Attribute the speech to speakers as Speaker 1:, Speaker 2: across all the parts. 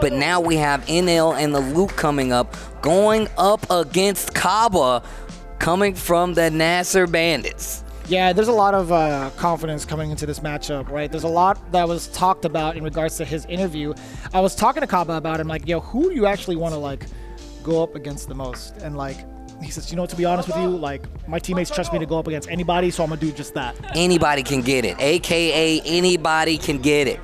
Speaker 1: But now we have NL and the Luke coming up, going up against Caba, coming from the NASRxBandits.
Speaker 2: Yeah, there's a lot of confidence coming into this matchup, right? There's a lot that was talked about in regards to his interview. I was talking to Caba about him, like, yo, who do you actually want to, like, go up against the most? And, like, he says, you know, to be honest with you, like, my teammates trust me to go up against anybody, so I'm going to do just that.
Speaker 1: Anybody can get it, a.k.a. anybody can get it.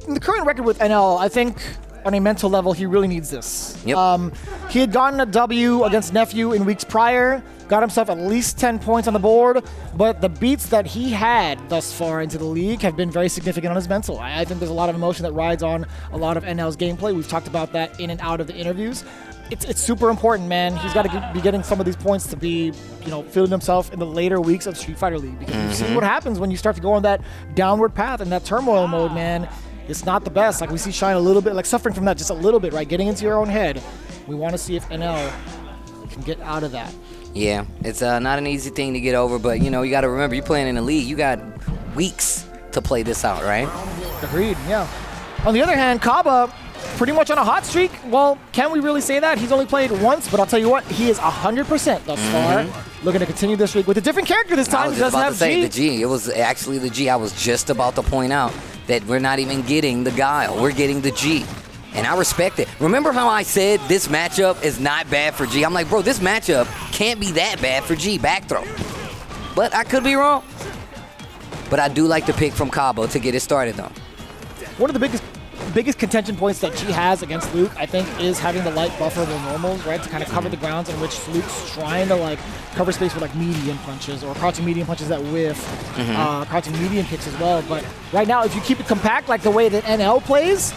Speaker 2: In the current record with NL, I think on a mental level, he really needs this.
Speaker 1: Yep.
Speaker 2: He had gotten a W against Nephew in weeks prior, got himself at least 10 points on the board, but the beats that he had thus far into the league have been very significant on his mental. I think there's a lot of emotion that rides on a lot of NL's gameplay. We've talked about that in and out of the interviews. It's super important, man. He's got to be getting some of these points to be, you know, feeling himself in the later weeks of Street Fighter League, because you've seen what happens when you start to go on that downward path and that turmoil mode, man. It's not the best. Like, we see Shine a little bit, like, suffering from that just a little bit, right? Getting into your own head. We want to see if NL can get out of that.
Speaker 1: Yeah, it's not an easy thing to get over, but, you know, you got to remember, you're playing in the league. You got weeks to play this out, right?
Speaker 2: Agreed, yeah. On the other hand, Caba, pretty much on a hot streak. Well, can we really say that? He's only played once, but I'll tell you what, he is 100% thus far. Looking to continue this streak with a different character this time.
Speaker 1: I was just about to say the G. It was actually the G. I was just about to point out that we're not even getting the Guile. We're getting the G. And I respect it. Remember how I said this matchup is not bad for G? I'm like, bro, this matchup can't be that bad for G. Back throw. But I could be wrong. But I do like the pick from Caba to get it started, though.
Speaker 2: One of the biggest contention points that G has against Luke, I think, is having the light buffer of the normals, right, to kind of cover the grounds in which Luke's trying to, like, cover space with, like, medium punches or crouching medium punches that whiff, crouching medium kicks as well. But right now, if you keep it compact like the way that NL plays,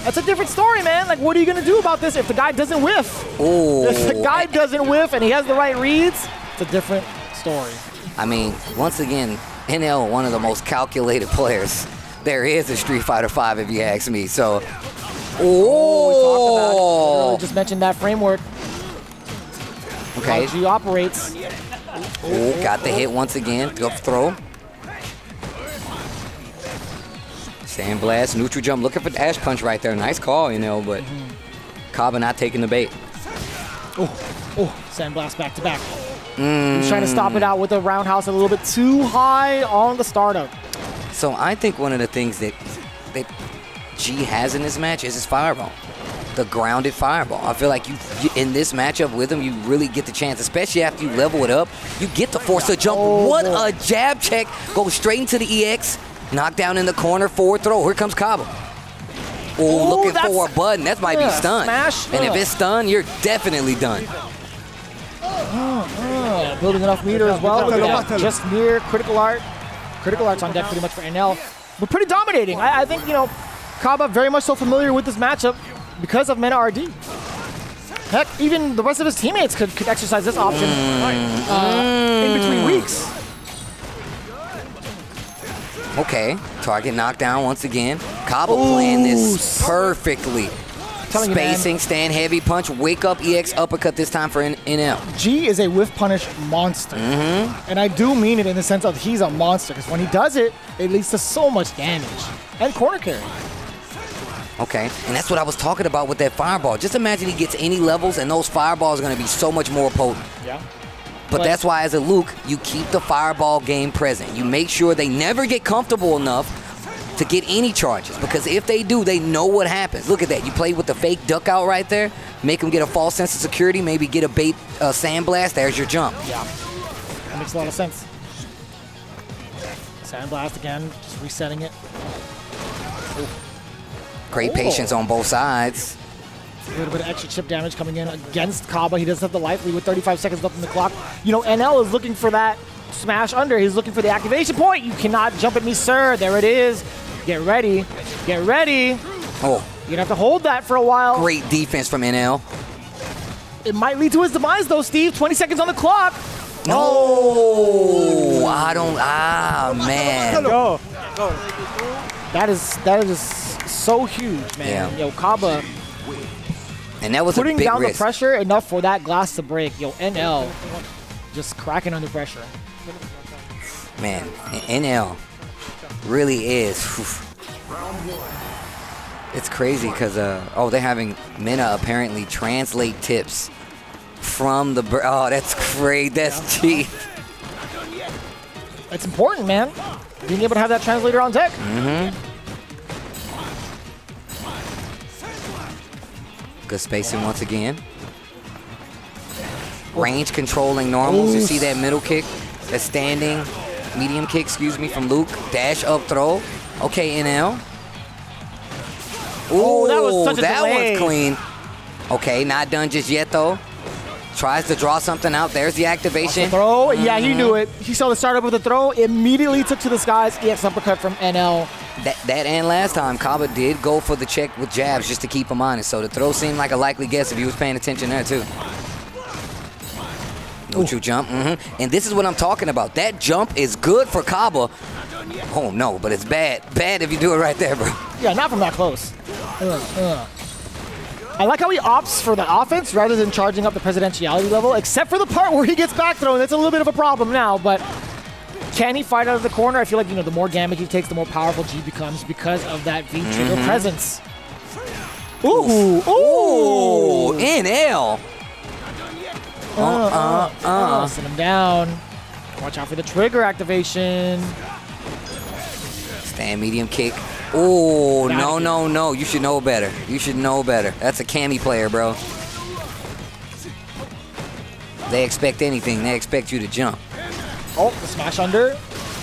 Speaker 2: that's a different story, man. Like, what are you going to do about this if the guy doesn't whiff?
Speaker 1: Ooh.
Speaker 2: If the guy doesn't whiff and he has the right reads, it's a different story.
Speaker 1: I mean, once again, NL, one of the most calculated players there is in Street Fighter V, if you ask me. So,
Speaker 2: We just mentioned that framework.
Speaker 1: Okay.
Speaker 2: How G operates.
Speaker 1: Oh, got the hit once again. Good throw. Sandblast, neutral jump, looking for dash punch right there. Nice call, you know, but Caba not taking the bait.
Speaker 2: Sandblast back to back. He's trying to stop it out with a roundhouse a little bit too high on the startup.
Speaker 1: So I think one of the things that G has in this match is his fireball. The grounded fireball. I feel like you in this matchup with him, you really get the chance, especially after you level it up, you get to force a jump. What a jab check. Goes straight into the EX. Knockdown in the corner, forward throw. Here comes Caba. Looking for a button. That might be stun.
Speaker 2: Smash.
Speaker 1: And if it's stun, you're definitely done.
Speaker 2: Building enough meter as well. Just near critical art. Critical art's on deck pretty much for NL. But pretty dominating. I think, you know, Caba very much so familiar with this matchup because of Meta RD. Heck, even the rest of his teammates could exercise this option in between weeks.
Speaker 1: Okay, target knockdown once again. Caba playing this perfectly. Spacing, you, stand heavy punch, wake up EX uppercut this time for NL.
Speaker 2: G is a whiff punish monster. And I do mean it in the sense of he's a monster, because when he does it, it leads to so much damage. And corner carry.
Speaker 1: Okay, and that's what I was talking about with that fireball. Just imagine he gets any levels and those fireballs are going to be so much more potent.
Speaker 2: Yeah.
Speaker 1: But that's why as a Luke, you keep the fireball game present. You make sure they never get comfortable enough to get any charges, because if they do, they know what happens. Look at that. You play with the fake duck out right there, make them get a false sense of security, maybe get a bait sandblast, there's your jump.
Speaker 2: Yeah, that makes a lot of sense. Sandblast again, just resetting it.
Speaker 1: Great patience on both sides.
Speaker 2: A little bit of extra chip damage coming in against Caba. He doesn't have the life lead with 35 seconds left on the clock. You know, NL is looking for that smash under. He's looking for the activation point. You cannot jump at me, sir. There it is. Get ready. Get ready.
Speaker 1: Oh.
Speaker 2: You're going to have to hold that for a while.
Speaker 1: Great defense from NL.
Speaker 2: It might lead to his demise, though, Steve. 20 seconds on the clock.
Speaker 1: No. I don't. Man.
Speaker 2: Go. That is just so huge, man.
Speaker 1: Yeah.
Speaker 2: Yo, Caba.
Speaker 1: And that was a big
Speaker 2: putting down
Speaker 1: risk.
Speaker 2: The pressure enough for that glass to break. Yo, NL just cracking under pressure.
Speaker 1: Man, NL really is. It's crazy because, they're having Minna apparently translate tips from the... Oh, that's great. That's cheap.
Speaker 2: It's important, man. Being able to have that translator on deck.
Speaker 1: Good spacing once again. Range controlling normals. You see that middle kick, that standing medium kick, excuse me, from Luke. Dash up throw. Okay, NL. Ooh,
Speaker 2: that was such a delay.
Speaker 1: One's clean. Okay, not done just yet though. Tries to draw something out. There's the activation.
Speaker 2: Throw. Yeah, he knew it. He saw the startup with the throw. Immediately took to the skies. EX uppercut from NL.
Speaker 1: That and last time, Caba did go for the check with jabs just to keep him honest. So the throw seemed like a likely guess if he was paying attention there too. Neutral jump. And this is what I'm talking about. That jump is good for Caba. Oh no, but it's bad. Bad if you do it right there, bro.
Speaker 2: Yeah, not from that close. I like how he opts for the offense rather than charging up the presidentiality level, except for the part where he gets back thrown. That's a little bit of a problem now, but can he fight out of the corner? I feel like, the more damage he takes, the more powerful G becomes because of that V-trigger presence. Ooh, ooh.
Speaker 1: NL.
Speaker 2: Send him down. Watch out for the trigger activation.
Speaker 1: Stand medium kick. Oh, no. You should know better. You should know better. That's a Cammy player, bro. They expect anything. They expect you to jump.
Speaker 2: Oh, the smash under.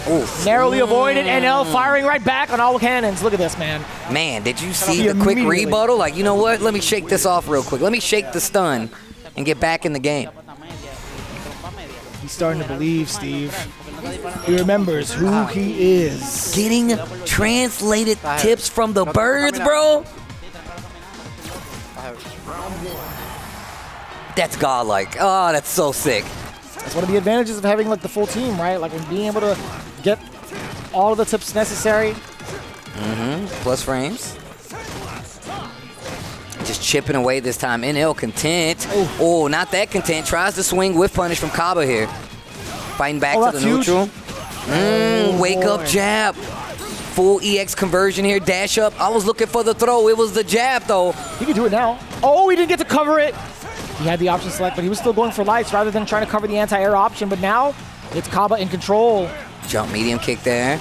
Speaker 1: Oh,
Speaker 2: narrowly avoided. NL firing right back on all cannons. Look at this, man.
Speaker 1: Man, did you see the quick rebuttal? Like, you know what? Let me shake this off real quick. Let me shake the stun and get back in the game.
Speaker 2: He's starting to believe, Steve. He remembers who he is.
Speaker 1: Getting translated tips from the birds, bro. That's godlike. Oh, that's so sick.
Speaker 2: That's one of the advantages of having like the full team, right? Like when being able to get all of the tips necessary.
Speaker 1: Plus frames. Just chipping away this time. NL content. Oh, not that content. Tries to swing with punish from Caba here. Fighting back to the neutral. Wake up jab. Full EX conversion here. Dash up. I was looking for the throw. It was the jab, though.
Speaker 2: He can do it now. Oh, he didn't get to cover it. He had the option select, but he was still going for lights rather than trying to cover the anti-air option. But now it's Caba in control.
Speaker 1: Jump medium kick there.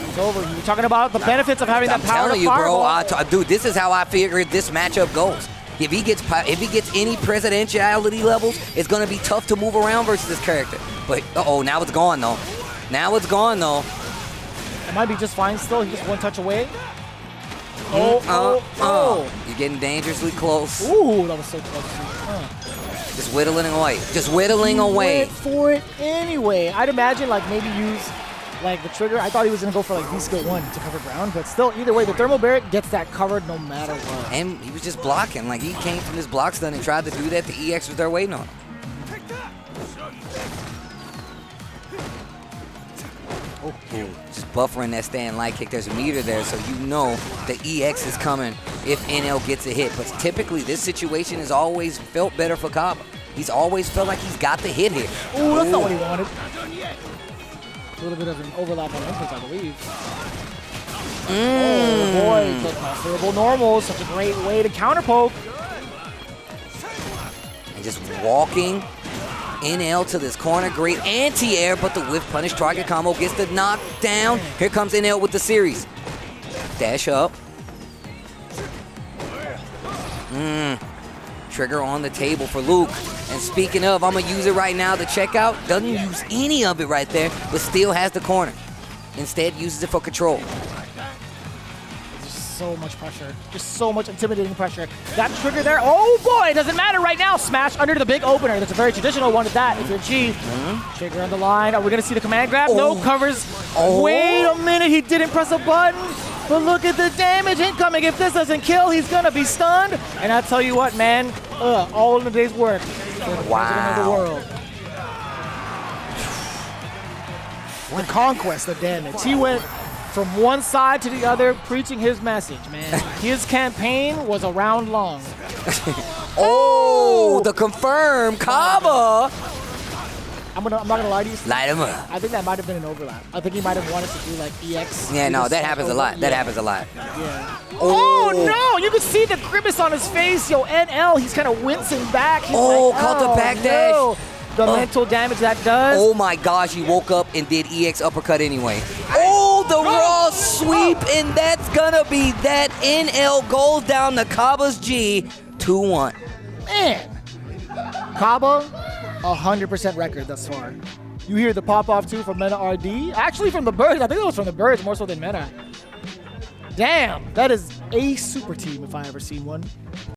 Speaker 2: It's over. You were talking about the benefits of having that power.
Speaker 1: I'm telling you, bro. Dude, this is how I figured this matchup goes. If he gets any presidentiality levels, it's gonna be tough to move around versus this character. But now it's gone though. Now it's gone though.
Speaker 2: It might be just fine still. He's just one touch away.
Speaker 1: You're getting dangerously close.
Speaker 2: Ooh, that was so close.
Speaker 1: Just whittling away. Just whittling away.
Speaker 2: Went for it anyway. I'd imagine like maybe use like the trigger. I thought he was gonna go for like V-skill 1 to cover ground, but still, either way, the thermal barrier gets that covered no matter what.
Speaker 1: And he was just blocking. Like he came from his block stun and tried to do that. The EX was there waiting on him. Just buffering that stand light kick. There's a meter there, so you know the EX is coming if NL gets a hit. But typically, this situation has always felt better for Caba. He's always felt like he's got the hit here.
Speaker 2: Ooh, that's not what he wanted. A little bit of an overlap on inputs, I believe. Oh boy, the preferable normal. Such a great way to counter poke.
Speaker 1: And just walking NL to this corner. Great anti-air, but the whiff punish target combo gets the knockdown. Here comes NL with the series. Dash up. Trigger on the table for Luke. And speaking of, I'm going to use it right now to check out. Doesn't use any of it right there, but still has the corner. Instead, uses it for control.
Speaker 2: Just so much pressure. Just so much intimidating pressure. That trigger there, oh boy, it doesn't matter right now. Smash under the big opener. That's a very traditional one at that. If you're G, trigger on the line. Are we going to see the command grab? No, covers. Wait a minute, he didn't press a button. But look at the damage incoming. If this doesn't kill, he's going to be stunned. And I tell you what, man, all in a day's work.
Speaker 1: Wow.
Speaker 2: The world. The conquest of damage. He went from one side to the other, preaching his message, man. His campaign was a round long.
Speaker 1: The confirm Caba.
Speaker 2: I'm not gonna lie to you.
Speaker 1: Light him up.
Speaker 2: I think that might have been an overlap. I think he might have wanted to do like EX.
Speaker 1: Yeah, no, that happens a lot. That happens a lot.
Speaker 2: Yeah.
Speaker 1: Oh.
Speaker 2: Oh no! You can see the grimace on his face. Yo, NL, he's kind of wincing back. He's like,
Speaker 1: Caught the back
Speaker 2: no.
Speaker 1: dash.
Speaker 2: The mental damage that does.
Speaker 1: Oh my gosh, he woke up and did EX uppercut anyway. Oh, the raw sweep, and that's gonna be that. NL goes down to Caba's G, 2-1.
Speaker 2: Man, Caba, 100% record thus far. You hear the pop-off too from Mena RD? Actually from the Birds. I think it was from the Birds more so than Mena. Damn, that is a super team if I ever seen one.